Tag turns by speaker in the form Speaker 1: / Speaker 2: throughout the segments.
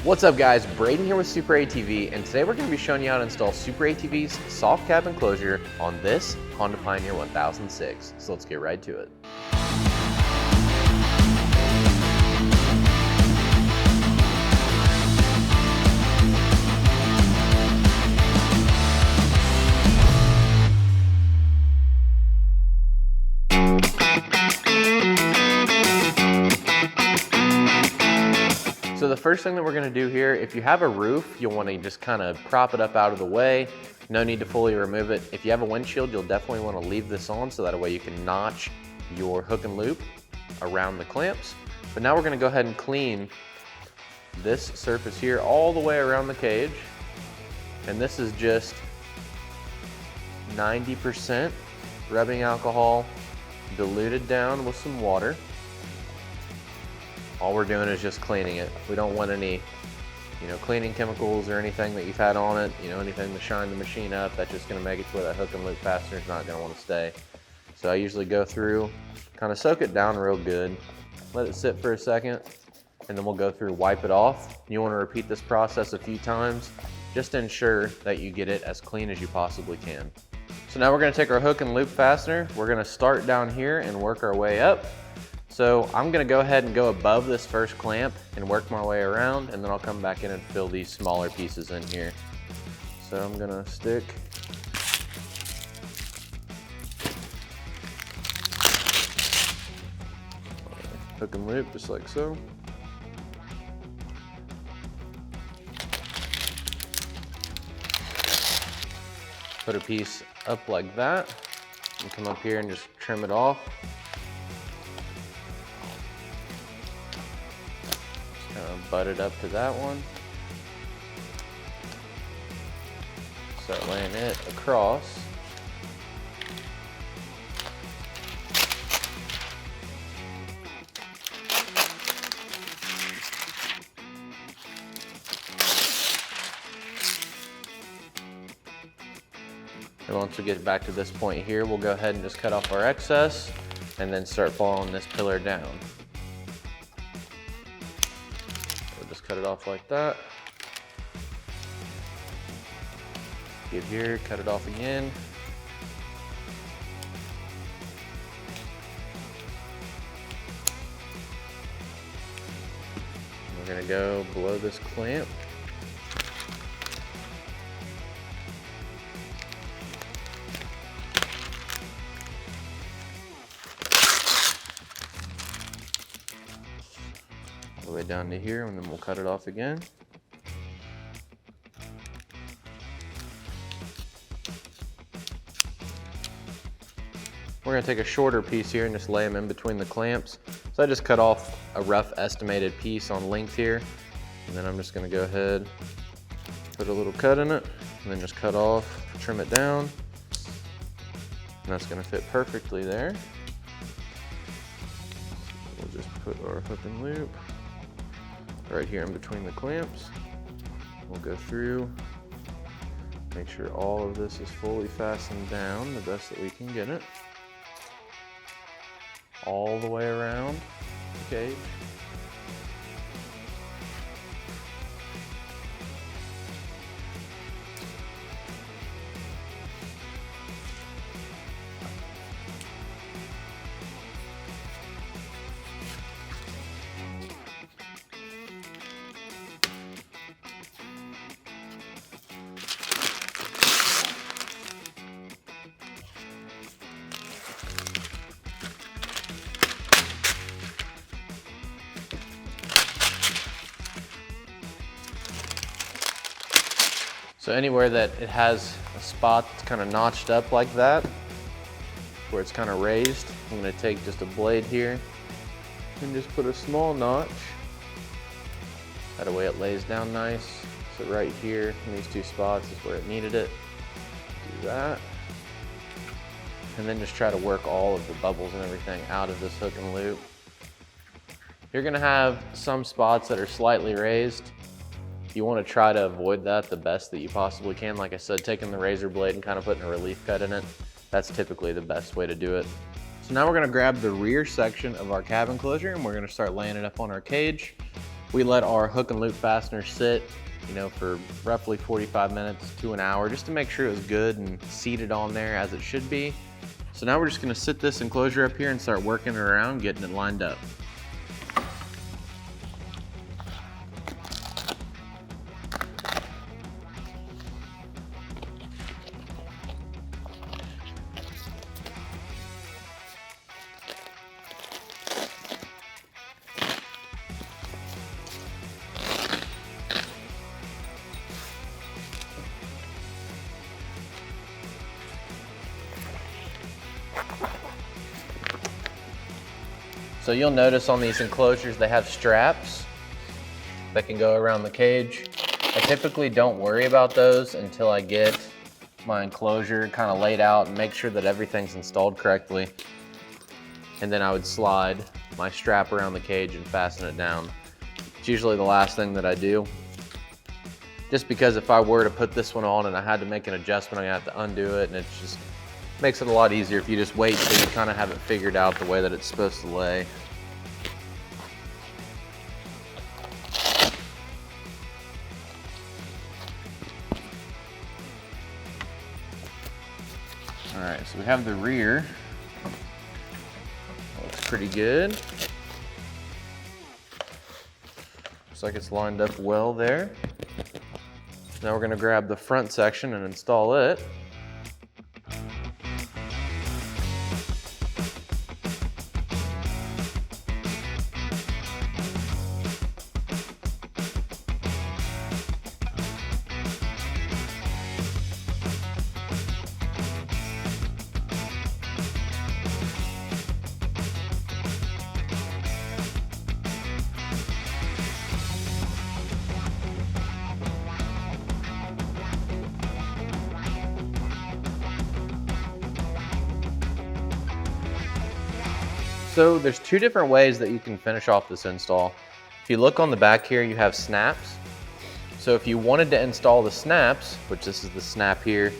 Speaker 1: What's up guys, Braden here with Super ATV, and today we're going to be showing you how to install Super ATV's soft cab enclosure on this Honda Pioneer 1006. So let's get right to it. So the first thing that we're gonna do here, if you have a roof, you'll wanna just kind of prop it up out of the way. No need to fully remove it. If you have a windshield, you'll definitely wanna leave this on so that way you can notch your hook and loop around the clamps. But now we're gonna go ahead and clean this surface here all the way around the cage. And this is just 90% rubbing alcohol diluted down with some water. All we're doing is just cleaning it. We don't want any, cleaning chemicals or anything that you've had on it, anything to shine the machine up. That's just gonna make it to where that hook and loop fastener is not gonna wanna stay. So I usually go through, kind of soak it down real good, let it sit for a second, and then we'll go through, wipe it off. You wanna repeat this process a few times, just to ensure that you get it as clean as you possibly can. So now we're gonna take our hook and loop fastener. We're gonna start down here and work our way up. So I'm gonna go ahead and go above this first clamp and work my way around, and then I'll come back in and fill these smaller pieces in here. So I'm gonna stick hook and loop just like so. Put a piece up like that and come up here and just trim it off. Butt it up to that one. Start laying it across. And once we get back to this point here, we'll go ahead and just cut off our excess and then start following this pillar down. Just cut it off like that. Get here, cut it off again. We're gonna go below this clamp. All the way down to here, and then we'll cut it off again. We're gonna take a shorter piece here and just lay them in between the clamps. So I just cut off a rough estimated piece on length here, and then I'm just gonna go ahead, put a little cut in it, and then just cut off, trim it down, and that's gonna fit perfectly there. We'll just put our hook and loop right here in between the clamps. We'll go through, make sure all of this is fully fastened down the best that we can get it. All the way around the cage. So anywhere that it has a spot that's kind of notched up like that, where it's kind of raised, I'm going to take just a blade here and just put a small notch. That way it lays down nice. So right here in these two spots is where it needed it. Do that. And then just try to work all of the bubbles and everything out of this hook and loop. You're going to have some spots that are slightly raised. You want to try to avoid that the best that you possibly can. Like I said, taking the razor blade and kind of putting a relief cut in it, that's typically the best way to do it. So now we're going to grab the rear section of our cab enclosure and we're going to start laying it up on our cage. We let our hook and loop fastener sit, you know, for roughly 45 minutes to an hour, just to make sure it was good and seated on there as it should be. So now we're just gonna sit this enclosure up here and start working it around, getting it lined up. So you'll notice on these enclosures they have straps that can go around the cage. I typically don't worry about those until I get my enclosure kind of laid out and make sure that everything's installed correctly. And then I would slide my strap around the cage and fasten it down. It's usually the last thing that I do. Just because if I were to put this one on and I had to make an adjustment, I have to undo it, and it just makes it a lot easier if you just wait till you kind of have it figured out the way that it's supposed to lay. All right, so we have the rear. Looks pretty good. Looks like it's lined up well there. Now we're gonna grab the front section and install it. So there's two different ways that you can finish off this install. If you look on the back here, you have snaps. So if you wanted to install the snaps, which this is the snap here,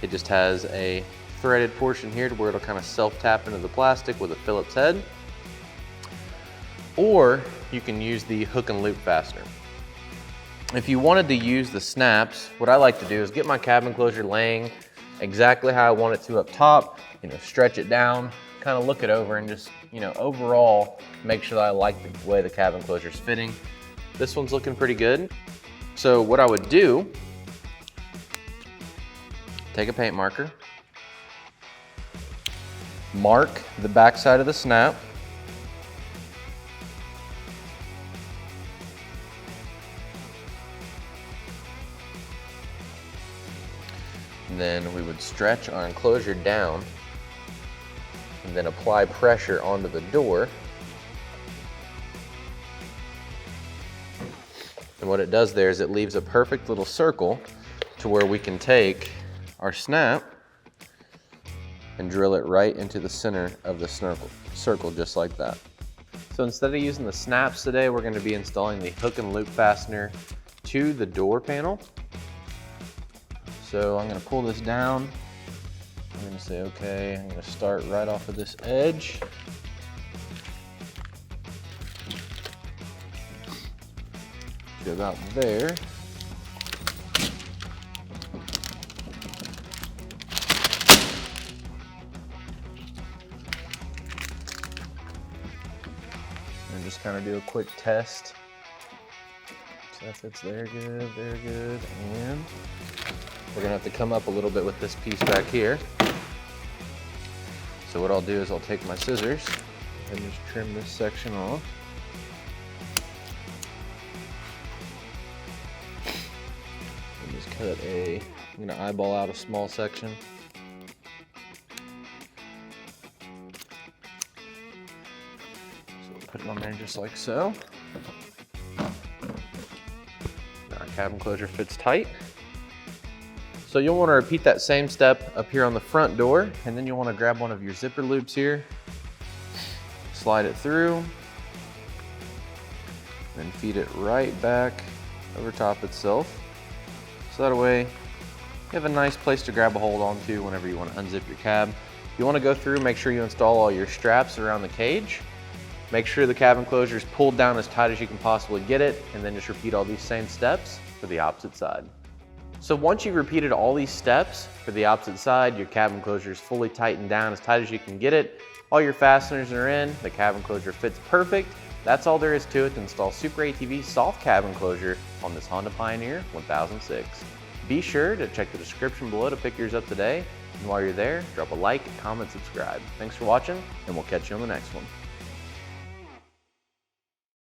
Speaker 1: it just has a threaded portion here to where it'll kind of self-tap into the plastic with a Phillips head. Or you can use the hook and loop fastener. If you wanted to use the snaps, what I like to do is get my cab enclosure laying exactly how I want it to up top, you know, stretch it down, kind of look it over and just, you know, overall make sure that I like the way the cab enclosure is fitting. This one's looking pretty good. So what I would do, take a paint marker, mark the back side of the snap, and then we would stretch our enclosure down and then apply pressure onto the door. And what it does there is it leaves a perfect little circle to where we can take our snap and drill it right into the center of the circle just like that. So instead of using the snaps today, we're going to be installing the hook and loop fastener to the door panel. So I'm going to pull this down. I'm going to say, okay, I'm going to start right off of this edge. Go about there. And just kind of do a quick test. So that fits there good, there good. And we're gonna have to come up a little bit with this piece back here. So what I'll do is I'll take my scissors and just trim this section off. And just cut I'm gonna eyeball out a small section. So we'll put it on there just like so. Now our cab enclosure fits tight. So you'll want to repeat that same step up here on the front door, and then you'll want to grab one of your zipper loops here, slide it through, and feed it right back over top itself. So that way you have a nice place to grab a hold onto whenever you want to unzip your cab. You want to go through, make sure you install all your straps around the cage, Make sure the cab enclosure is pulled down as tight as you can possibly get it, and then just repeat all these same steps for the opposite side. So once you've repeated all these steps for the opposite side, your cab enclosure is fully tightened down as tight as you can get it. All your fasteners are in, the cab enclosure fits perfect. That's all there is to it to install Super ATV's soft cab enclosure on this Honda Pioneer 1006. Be sure to check the description below to pick yours up today. And while you're there, drop a like, comment, subscribe. Thanks for watching, and we'll catch you on the next one.